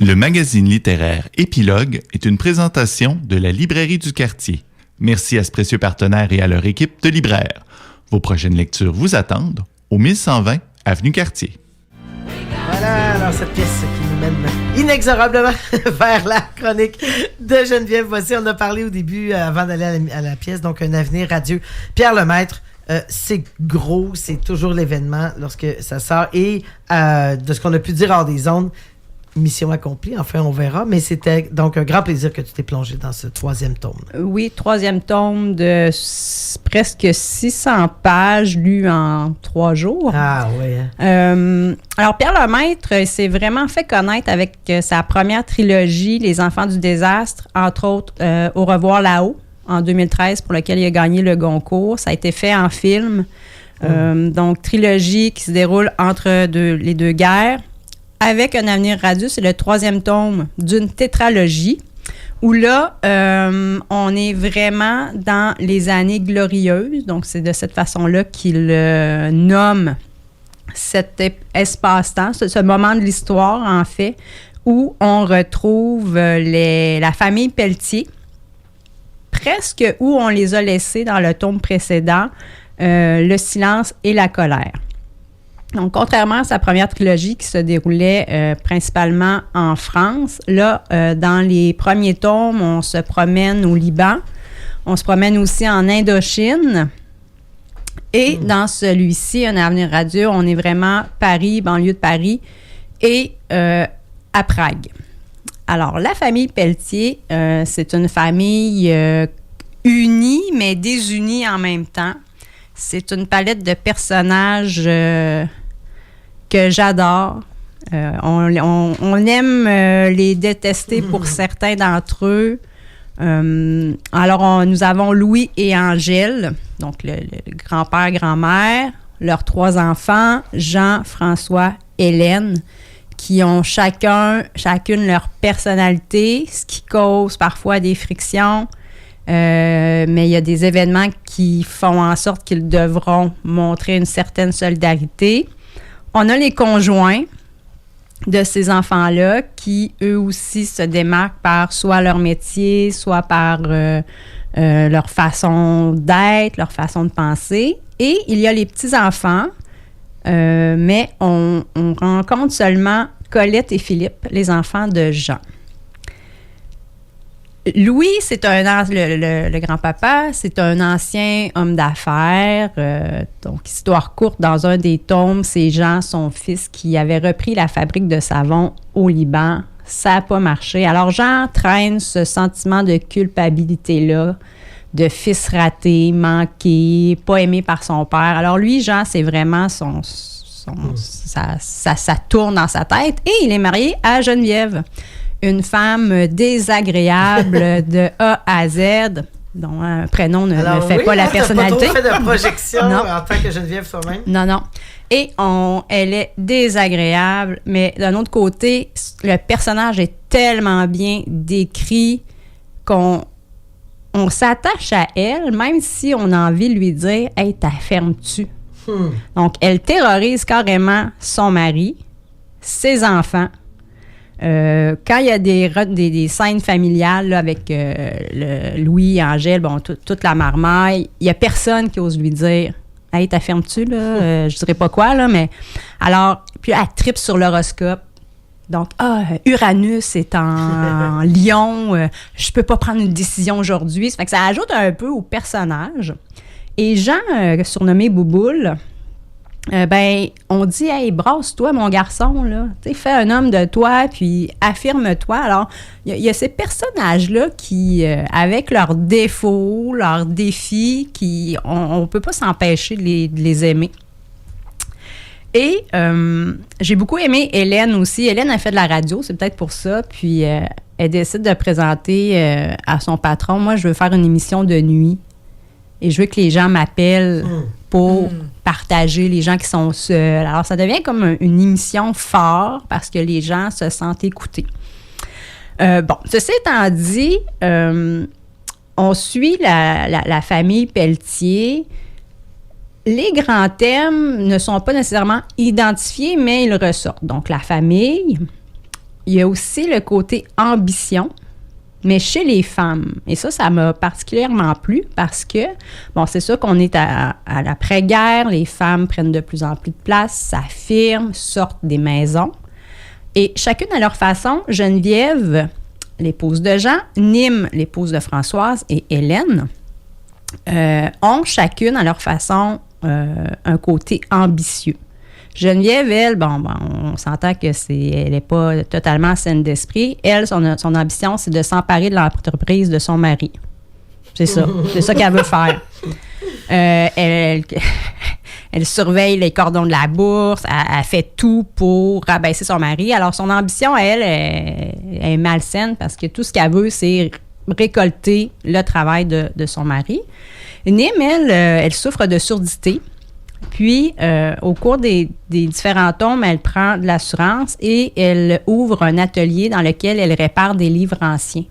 Le magazine littéraire Épilogue est une présentation de la Librairie du Quartier. Merci à ce précieux partenaire et à leur équipe de libraires. Vos prochaines lectures vous attendent au 1120 Avenue Cartier. Voilà, alors cette pièce qui nous mène inexorablement vers la chronique de Geneviève Bossé. On a parlé au début, avant d'aller à la pièce, donc Un avenir radieux. Pierre Lemaître, c'est gros, c'est toujours l'événement lorsque ça sort. Et de ce qu'on a pu dire hors des ondes, mission accomplie, enfin on verra, mais c'était donc un grand plaisir que tu t'es plongé dans ce 3e tome. Oui, 3e tome de presque 600 pages lues en 3 jours. Ah oui. Alors Pierre Lemaître s'est vraiment fait connaître avec sa première trilogie, Les Enfants du désastre, entre autres Au revoir là-haut, en 2013, pour lequel il a gagné le Goncourt. Ça a été fait en film. Donc trilogie qui se déroule entre les deux guerres. Avec Un avenir radieux, c'est le 3e tome d'une tétralogie où là, on est vraiment dans les années glorieuses. Donc, c'est de cette façon-là qu'il nomme cet espace-temps, ce moment de l'histoire, en fait, où on retrouve la famille Pelletier, presque où on les a laissés dans le tome précédent, le silence et la colère. Donc, contrairement à sa première trilogie qui se déroulait principalement en France, là, dans les premiers tomes, on se promène au Liban, on se promène aussi en Indochine, et dans celui-ci, Un avenir radieux, on est vraiment Paris, banlieue de Paris, et à Prague. Alors, la famille Pelletier, c'est une famille unie, mais désunie en même temps. C'est une palette de personnages que j'adore. On aime les détester pour certains d'entre eux. Alors, nous avons Louis et Angèle, donc le grand-père, grand-mère, leurs 3 enfants, Jean, François, Hélène, qui ont chacune leur personnalité, ce qui cause parfois des frictions. Mais il y a des événements qui font en sorte qu'ils devront montrer une certaine solidarité. On a les conjoints de ces enfants-là qui, eux aussi, se démarquent par soit leur métier, soit par leur façon d'être, leur façon de penser. Et il y a les petits-enfants, mais on rencontre seulement Colette et Philippe, les enfants de Jean. Louis, c'est le grand-papa, c'est un ancien homme d'affaires. Donc, histoire courte, dans un des tomes, c'est Jean, son fils, qui avait repris la fabrique de savon au Liban. Ça n'a pas marché. Alors, Jean traîne ce sentiment de culpabilité-là, de fils raté, manqué, pas aimé par son père. Alors, lui, Jean, c'est vraiment ça tourne dans sa tête. Et il est marié à Geneviève, une femme désagréable de A à Z, dont un prénom ne fait pas la personnalité. Alors oui, pas fait de projection en tant que Geneviève toi-même. Non. Et elle est désagréable, mais d'un autre côté, le personnage est tellement bien décrit qu'on s'attache à elle, même si on a envie de lui dire « Hey, fermes-tu? » Donc, elle terrorise carrément son mari, ses enfants. Quand il y a des scènes familiales là, avec Louis, Angèle, toute la marmaille, il n'y a personne qui ose lui dire « Hey, t'affirmes-tu, là? Je dirais pas quoi, là, mais... » Alors, puis elle tripe sur l'horoscope. Donc, Uranus est en Lion, je peux pas prendre une décision aujourd'hui. Ça fait que ça ajoute un peu au personnage. Et Jean, surnommé Bouboule, on dit, hey, brasse-toi, mon garçon, là. Tu sais, fais un homme de toi, puis affirme-toi. Alors, il y a ces personnages-là qui, avec leurs défauts, leurs défis, on peut pas s'empêcher de les aimer. Et j'ai beaucoup aimé Hélène aussi. Hélène a fait de la radio, c'est peut-être pour ça. Puis, elle décide de présenter à son patron, moi, je veux faire une émission de nuit. Et je veux que les gens m'appellent pour partager les gens qui sont seuls. Alors, ça devient comme une émission fort parce que les gens se sentent écoutés. Ceci étant dit, on suit la famille Pelletier. Les grands thèmes ne sont pas nécessairement identifiés, mais ils ressortent. Donc, la famille, il y a aussi le côté ambition, mais chez les femmes. Et ça m'a particulièrement plu parce que, bon, c'est sûr qu'on est à l'après-guerre, les femmes prennent de plus en plus de place, s'affirment, sortent des maisons. Et chacune à leur façon, Geneviève, l'épouse de Jean, Nîmes, l'épouse de Françoise et Hélène, ont chacune à leur façon un côté ambitieux. Geneviève, elle, on s'entend que elle n'est pas totalement saine d'esprit. Elle, son ambition, c'est de s'emparer de l'entreprise de son mari. C'est ça. C'est ça qu'elle veut faire. Elle surveille les cordons de la bourse. Elle fait tout pour rabaisser son mari. Alors, son ambition, elle est malsaine parce que tout ce qu'elle veut, c'est récolter le travail de son mari. Nîmes, elle souffre de surdité. Puis, au cours des différents tomes, elle prend de l'assurance et elle ouvre un atelier dans lequel elle répare des livres anciens.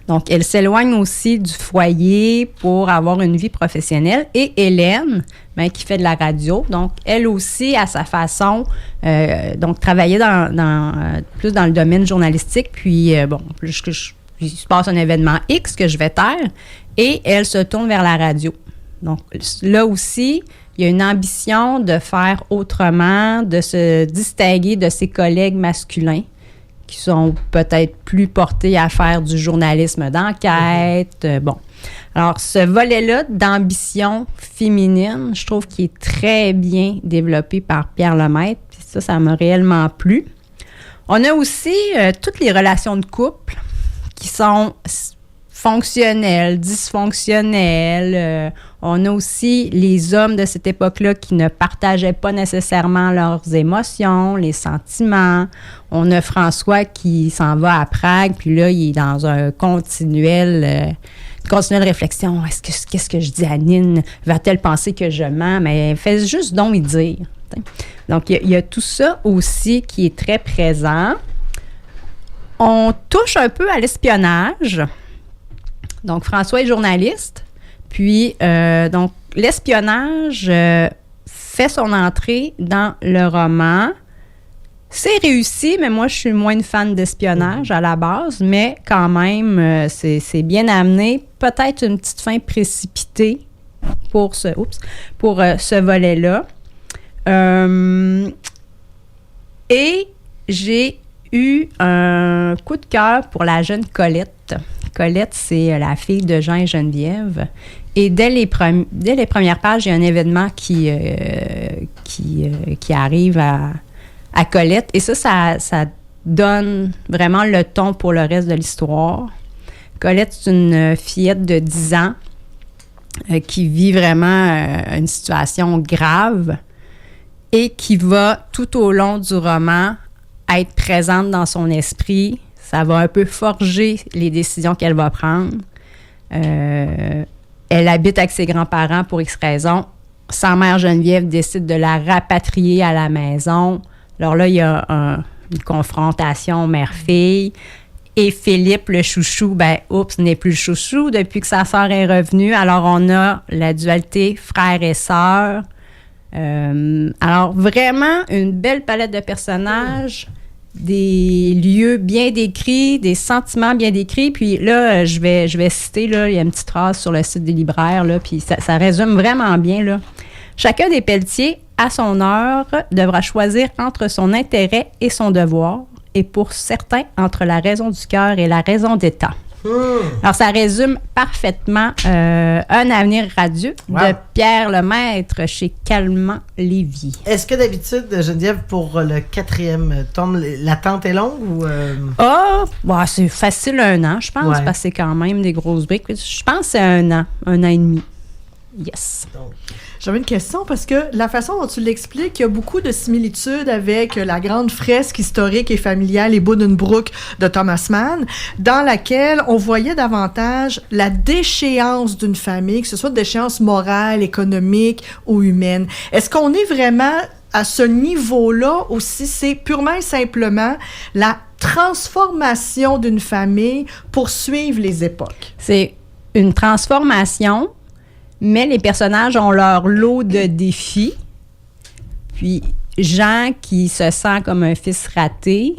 Donc, elle s'éloigne aussi du foyer pour avoir une vie professionnelle. Et Hélène, qui fait de la radio, donc elle aussi, à sa façon, donc travaillait plus dans le domaine journalistique. Puis, il se passe un événement X que je vais taire et elle se tourne vers la radio. Donc, là aussi, il y a une ambition de faire autrement, de se distinguer de ses collègues masculins qui sont peut-être plus portés à faire du journalisme d'enquête. Alors, ce volet-là d'ambition féminine, je trouve qu'il est très bien développé par Pierre Lemaitre. Puis ça m'a réellement plu. On a aussi toutes les relations de couple qui sont fonctionnelles, dysfonctionnelles. On a aussi les hommes de cette époque-là qui ne partageaient pas nécessairement leurs émotions, les sentiments. On a François qui s'en va à Prague, puis là, il est dans une continuelle réflexion. Qu'est-ce que je dis à Nine? Va-t-elle penser que je mens? Mais fais juste donc y dire. Donc, il y a tout ça aussi qui est très présent. On touche un peu à l'espionnage. Donc, François est journaliste. Puis, donc, l'espionnage fait son entrée dans le roman. C'est réussi, mais moi, je suis moins une fan d'espionnage à la base. Mais quand même, c'est bien amené. Peut-être une petite fin précipitée pour ce volet-là. Et j'ai eu un coup de cœur pour la jeune Colette. Colette, c'est la fille de Jean et Geneviève. Et dès les premières pages, il y a un événement qui arrive à Colette. Et ça donne vraiment le ton pour le reste de l'histoire. Colette, c'est une fillette de 10 ans qui vit vraiment une situation grave et qui va, tout au long du roman, être présente dans son esprit. Ça va un peu forger les décisions qu'elle va prendre. Elle habite avec ses grands-parents pour X raisons. Sa mère Geneviève décide de la rapatrier à la maison. Alors là, il y a une confrontation mère-fille. Et Philippe, le chouchou, n'est plus le chouchou depuis que sa sœur est revenue. Alors, on a la dualité frère et sœur. Alors, vraiment, une belle palette de personnages, des lieux bien décrits, des sentiments bien décrits. Puis là, je vais citer, là, il y a une petite phrase sur le site des libraires, là, puis ça résume vraiment bien, là. Chacun des Pelletier, à son heure, devra choisir entre son intérêt et son devoir, et pour certains, entre la raison du cœur et la raison d'État. Alors, ça résume parfaitement Un avenir radieux de Pierre Lemaitre chez Calment Lévy. Est-ce que d'habitude, Geneviève, pour le 4e tome, l'attente est longue ou... c'est facile 1 an, je pense, parce que c'est quand même des grosses briques. Je pense que c'est 1 an et demi. Yes. Donc. J'avais une question parce que la façon dont tu l'expliques, il y a beaucoup de similitudes avec la grande fresque historique et familiale Les Buddenbrook de Thomas Mann, dans laquelle on voyait davantage la déchéance d'une famille, que ce soit déchéance morale, économique ou humaine. Est-ce qu'on est vraiment à ce niveau-là ou si c'est purement et simplement la transformation d'une famille pour suivre les époques? C'est une transformation, mais les personnages ont leur lot de défis. Puis Jean, qui se sent comme un fils raté,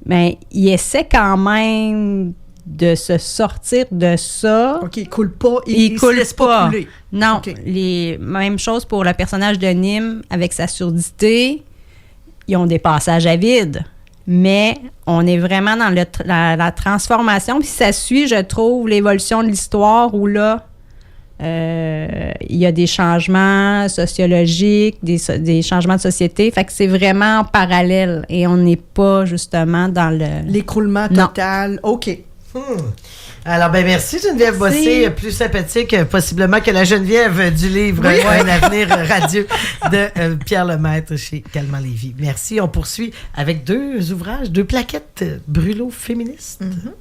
mais il essaie quand même de se sortir de ça. OK, il coule pas. Il se coule laisse pas. couler. Non, OK. Même chose pour le personnage de Nîmes avec sa surdité. Ils ont des passages à vide. Mais on est vraiment dans la transformation. Puis ça suit, je trouve, l'évolution de l'histoire où là, il y a des changements sociologiques, des changements de société. Fait que c'est vraiment en parallèle. Et on n'est pas justement dans l'écroulement Non. total. OK. Alors, merci Geneviève Bossé, plus sympathique possiblement que la Geneviève du livre Un avenir radieux de Pierre Lemaître chez Calmant Lévy. Merci. On poursuit avec 2 ouvrages, 2 plaquettes brûlot féministes. Mm-hmm.